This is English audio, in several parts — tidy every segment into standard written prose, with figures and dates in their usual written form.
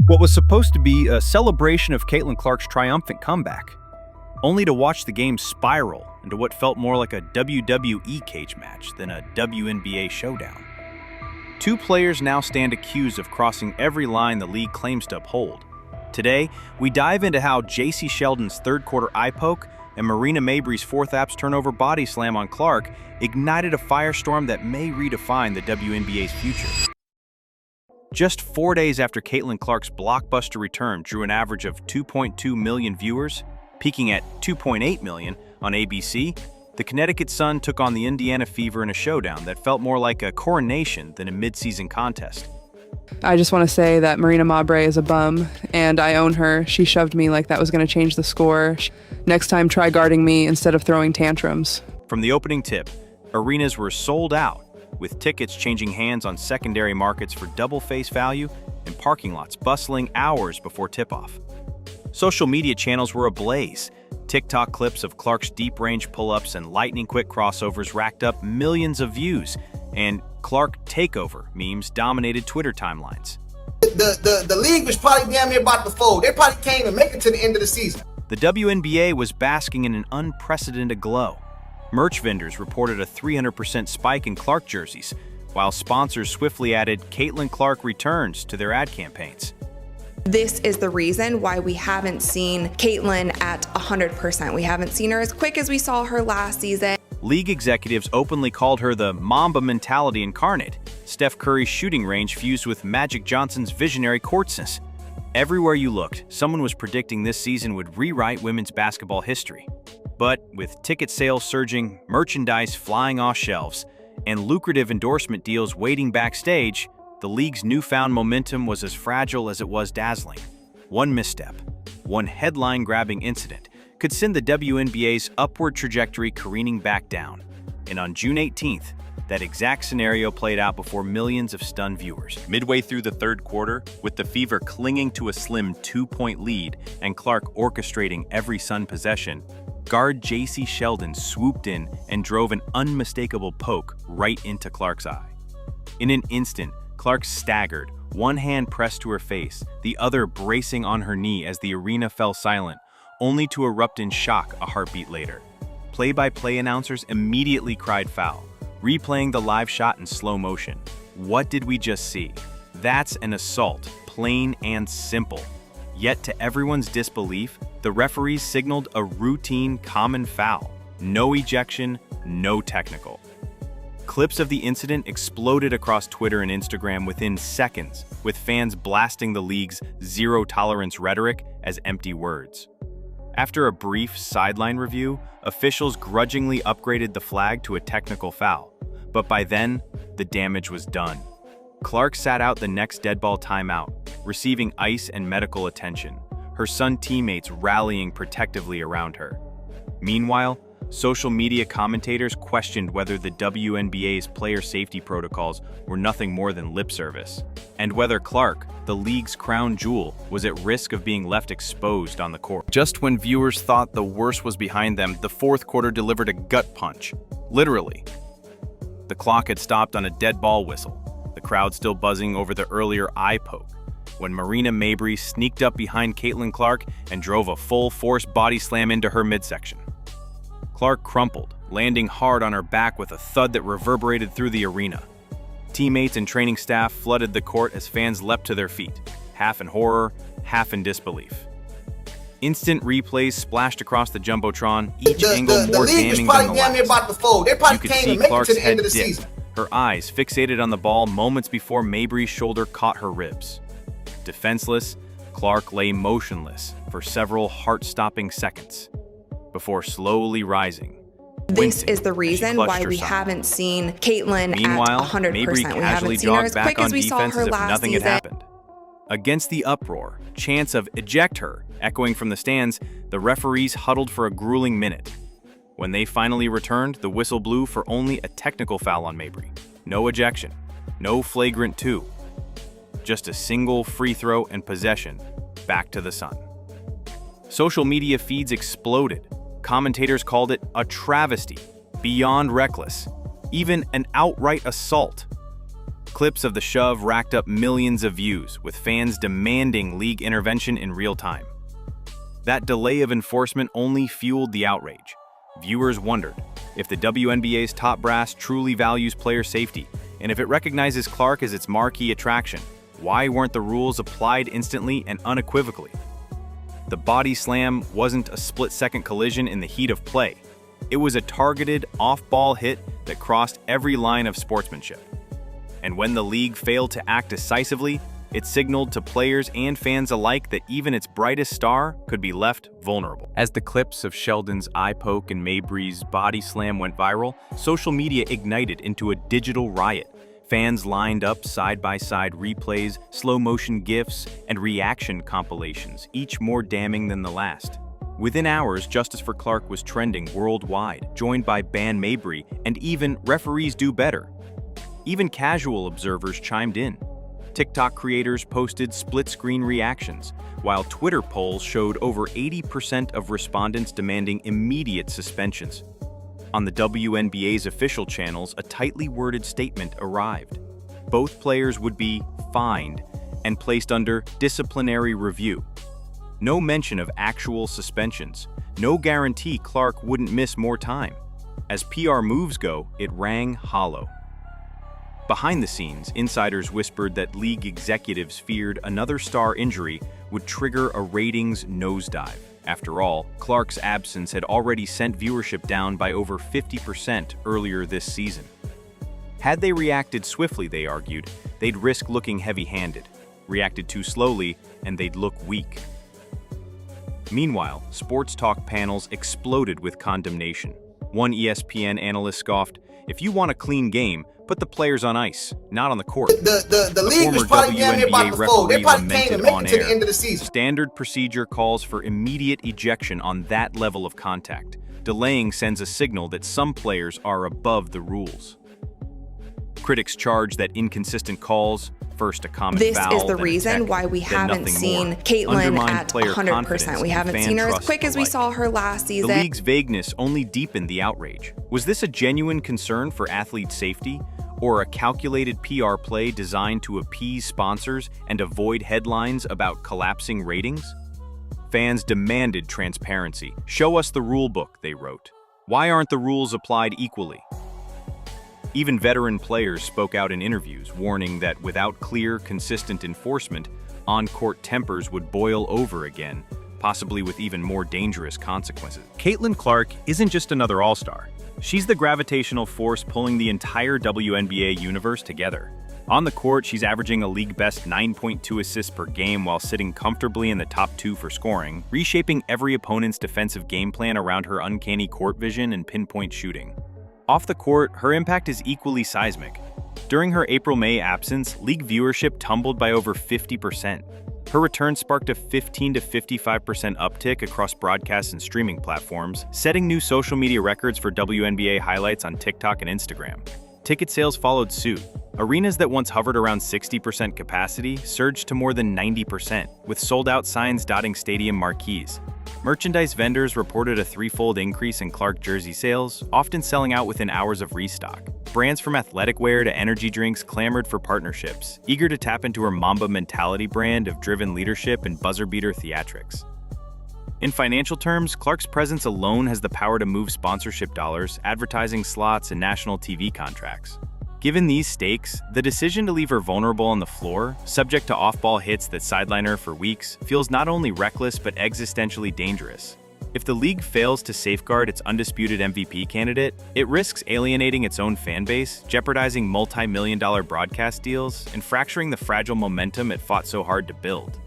What was supposed to be a celebration of Caitlin Clark's triumphant comeback, only to watch the game spiral into what felt more like a WWE cage match than a WNBA showdown. Two players now stand accused of crossing every line the league claims to uphold. Today, we dive into how Jacy Sheldon's third-quarter eye poke and Marina Mabrey's fourth-apps turnover body slam on Clark ignited a firestorm that may redefine the WNBA's future. Just 4 days after Caitlin Clark's blockbuster return drew an average of 2.2 million viewers, peaking at 2.8 million on ABC, the Connecticut Sun took on the Indiana Fever in a showdown that felt more like a coronation than a mid-season contest. I just want to say that Marina Mabrey is a bum, and I own her. She shoved me like that was going to change the score. Next time, try guarding me instead of throwing tantrums. From the opening tip, arenas were sold out, with tickets changing hands on secondary markets for double face value and parking lots bustling hours before tip-off. Social media channels were ablaze. TikTok clips of Clark's deep-range pull-ups and lightning-quick crossovers racked up millions of views, and Clark takeover memes dominated Twitter timelines. The league was probably damn near about to fold. They probably can't even make it to the end of the season. The WNBA was basking in an unprecedented glow. Merch vendors reported a 300% spike in Clark jerseys, while sponsors swiftly added Caitlin Clark returns to their ad campaigns. This is the reason why we haven't seen Caitlin at 100%. We haven't seen her as quick as we saw her last season. League executives openly called her the Mamba mentality incarnate, Steph Curry's shooting range fused with Magic Johnson's visionary courtsiness. Everywhere you looked, someone was predicting this season would rewrite women's basketball history. But with ticket sales surging, merchandise flying off shelves, and lucrative endorsement deals waiting backstage, the league's newfound momentum was as fragile as it was dazzling. One misstep, one headline-grabbing incident, could send the WNBA's upward trajectory careening back down. And on June 18th, that exact scenario played out before millions of stunned viewers. Midway through the third quarter, with the Fever clinging to a slim 2-point lead and Clark orchestrating every Sun possession, guard Jacy Sheldon swooped in and drove an unmistakable poke right into Clark's eye. In an instant, Clark staggered, one hand pressed to her face, the other bracing on her knee as the arena fell silent, only to erupt in shock a heartbeat later. Play-by-play announcers immediately cried foul, replaying the live shot in slow motion. What did we just see? That's an assault, plain and simple. Yet to everyone's disbelief, the referees signaled a routine common foul. No ejection, no technical. Clips of the incident exploded across Twitter and Instagram within seconds, with fans blasting the league's zero-tolerance rhetoric as empty words. After a brief sideline review, officials grudgingly upgraded the flag to a technical foul, but by then, the damage was done. Clark sat out the next deadball timeout, receiving ice and medical attention, her Sun teammates rallying protectively around her. Meanwhile, social media commentators questioned whether the WNBA's player safety protocols were nothing more than lip service, and whether Clark, the league's crown jewel, was at risk of being left exposed on the court. Just when viewers thought the worst was behind them, the fourth quarter delivered a gut punch. Literally. The clock had stopped on a dead ball whistle, the crowd still buzzing over the earlier eye poke, when Marina Mabrey sneaked up behind Caitlin Clark and drove a full-force body slam into her midsection. Clark crumpled, landing hard on her back with a thud that reverberated through the arena. Teammates and training staff flooded the court as fans leapt to their feet, half in horror, half in disbelief. Instant replays splashed across the Jumbotron, each angle more damning than the last. About to fold. They probably You could can't see even make Clark's it to the head end of the dip, season. her eyes fixated on the ball moments before Mabrey's shoulder caught her ribs. Defenseless, Clark lay motionless for several heart-stopping seconds, before slowly rising. This is the reason why we haven't seen Caitlin Meanwhile, at 100%. Mabrey We casually haven't seen her jogged as back quick on as we saw defense her as if last nothing had season. happened. Against the uproar, chants of "eject her" echoing from the stands, the referees huddled for a grueling minute. When they finally returned, the whistle blew for only a technical foul on Mabrey. No ejection, no flagrant 2. Just a single free throw and possession back to the Sun. Social media feeds exploded. Commentators called it a travesty, beyond reckless, even an outright assault. Clips of the shove racked up millions of views, with fans demanding league intervention in real time. That delay of enforcement only fueled the outrage. Viewers wondered if the WNBA's top brass truly values player safety, and if it recognizes Clark as its marquee attraction, why weren't the rules applied instantly and unequivocally? The body slam wasn't a split-second collision in the heat of play. It was a targeted, off-ball hit that crossed every line of sportsmanship. And when the league failed to act decisively, it signaled to players and fans alike that even its brightest star could be left vulnerable. As the clips of Sheldon's eye poke and Mabrey's body slam went viral, social media ignited into a digital riot. Fans lined up side-by-side replays, slow-motion GIFs, and reaction compilations, each more damning than the last. Within hours, Justice for Clark was trending worldwide, joined by Ban Mabrey and even Referees Do Better. Even casual observers chimed in. TikTok creators posted split-screen reactions, while Twitter polls showed over 80% of respondents demanding immediate suspensions. On the WNBA's official channels, a tightly worded statement arrived. Both players would be fined and placed under disciplinary review. No mention of actual suspensions, no guarantee Clark wouldn't miss more time. As PR moves go, it rang hollow. Behind the scenes, insiders whispered that league executives feared another star injury would trigger a ratings nosedive. After all, Clark's absence had already sent viewership down by over 50% earlier this season. Had they reacted swiftly, they argued, they'd risk looking heavy-handed. Reacted too slowly, and they'd look weak. Meanwhile, sports talk panels exploded with condemnation. One ESPN analyst scoffed, "If you want a clean game, put the players on ice, not on the court." The league was probably damn near about to fold. They probably came to make it to the end of the season. Standard procedure calls for immediate ejection on that level of contact. Delaying sends a signal that some players are above the rules. Critics charge that inconsistent calls, first a common This foul, is the then a reason tech, why we then haven't nothing seen more. Caitlin Undermine at player 100%. We confidence haven't and seen her fan as trust quick as we alike. saw her last The season. league's vagueness only deepened the outrage. Was this a genuine concern for athlete safety, or a calculated PR play designed to appease sponsors and avoid headlines about collapsing ratings? Fans demanded transparency. "Show us the rule book," they wrote. "Why aren't the rules applied equally?" Even veteran players spoke out in interviews, warning that without clear, consistent enforcement, on-court tempers would boil over again, possibly with even more dangerous consequences. Caitlin Clark isn't just another all-star. She's the gravitational force pulling the entire WNBA universe together. On the court, she's averaging a league-best 9.2 assists per game while sitting comfortably in the top 2 for scoring, reshaping every opponent's defensive game plan around her uncanny court vision and pinpoint shooting. Off the court, her impact is equally seismic. During her April-May absence, league viewership tumbled by over 50%. Her return sparked a 15 to 55% uptick across broadcast and streaming platforms, setting new social media records for WNBA highlights on TikTok and Instagram. Ticket sales followed suit. Arenas that once hovered around 60% capacity surged to more than 90%, with sold-out signs dotting stadium marquees. Merchandise vendors reported a threefold increase in Clark jersey sales, often selling out within hours of restock. Brands from athletic wear to energy drinks clamored for partnerships, eager to tap into her Mamba mentality brand of driven leadership and buzzer-beater theatrics. In financial terms, Clark's presence alone has the power to move sponsorship dollars, advertising slots, and national TV contracts. Given these stakes, the decision to leave her vulnerable on the floor, subject to off-ball hits that sideline her for weeks, feels not only reckless but existentially dangerous. If the league fails to safeguard its undisputed MVP candidate, it risks alienating its own fan base, jeopardizing multi-million-dollar broadcast deals, and fracturing the fragile momentum it fought so hard to build.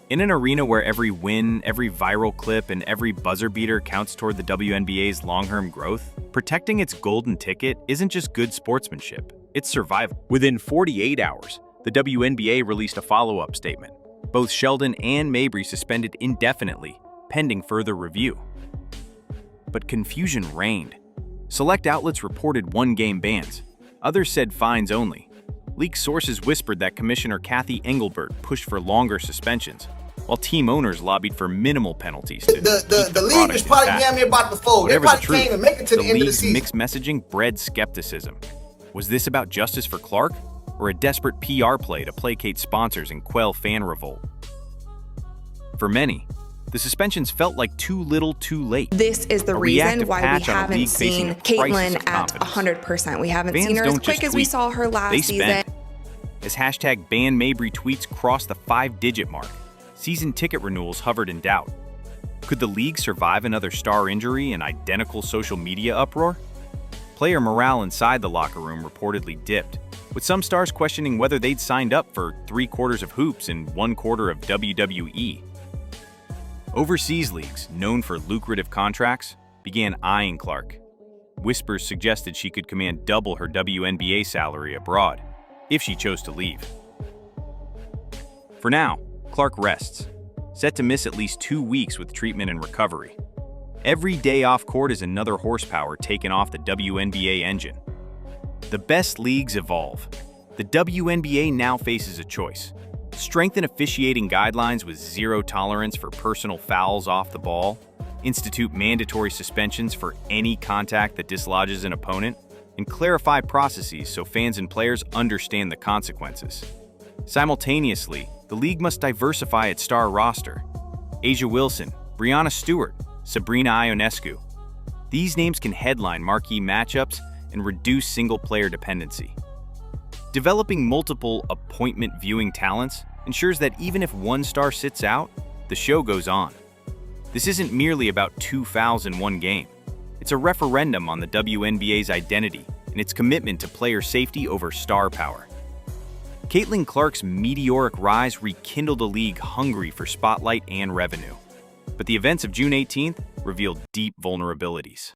In an arena where every win, every viral clip, and every buzzer beater counts toward the WNBA's long-term growth, protecting its golden ticket isn't just good sportsmanship, it's survival. Within 48 hours, the WNBA released a follow-up statement. Both Sheldon and Mabrey suspended indefinitely, pending further review. But confusion reigned. Select outlets reported one-game bans. Others said fines only. League sources whispered that Commissioner Kathy Engelbert pushed for longer suspensions, while team owners lobbied for minimal penalties to keep The league was probably damn near about to fold. They Whatever the probably truth, came to make it to the end of the league's season. mixed messaging bred skepticism. Was this about justice for Clark, or a desperate PR play to placate sponsors and quell fan revolt? For many, the suspensions felt like too little too late. This is the A reason reactive why we patch on a haven't league facing seen a crisis Caitlyn of at confidence. 100%. We haven't Fans seen her as don't quick just as we tweet, saw her last they season. spend. As hashtag Ban Mabrey tweets crossed the 5-digit mark, season ticket renewals hovered in doubt. Could the league survive another star injury and identical social media uproar? Player morale inside the locker room reportedly dipped, with some stars questioning whether they'd signed up for 3/4 of hoops and 1/4 of WWE. Overseas leagues, known for lucrative contracts, began eyeing Clark. Whispers suggested she could command double her WNBA salary abroad, if she chose to leave. For now, Clark rests, set to miss at least 2 weeks with treatment and recovery. Every day off court is another horsepower taken off the WNBA engine. The best leagues evolve. The WNBA now faces a choice: strengthen officiating guidelines with zero tolerance for personal fouls off the ball, institute mandatory suspensions for any contact that dislodges an opponent, and clarify processes so fans and players understand the consequences. Simultaneously, the league must diversify its star roster. A'ja Wilson, Breanna Stewart, Sabrina Ionescu. These names can headline marquee matchups and reduce single-player dependency. Developing multiple appointment viewing talents ensures that even if one star sits out, the show goes on. This isn't merely about 2 fouls in one game. It's a referendum on the WNBA's identity and its commitment to player safety over star power. Caitlin Clark's meteoric rise rekindled a league hungry for spotlight and revenue. But the events of June 18th revealed deep vulnerabilities.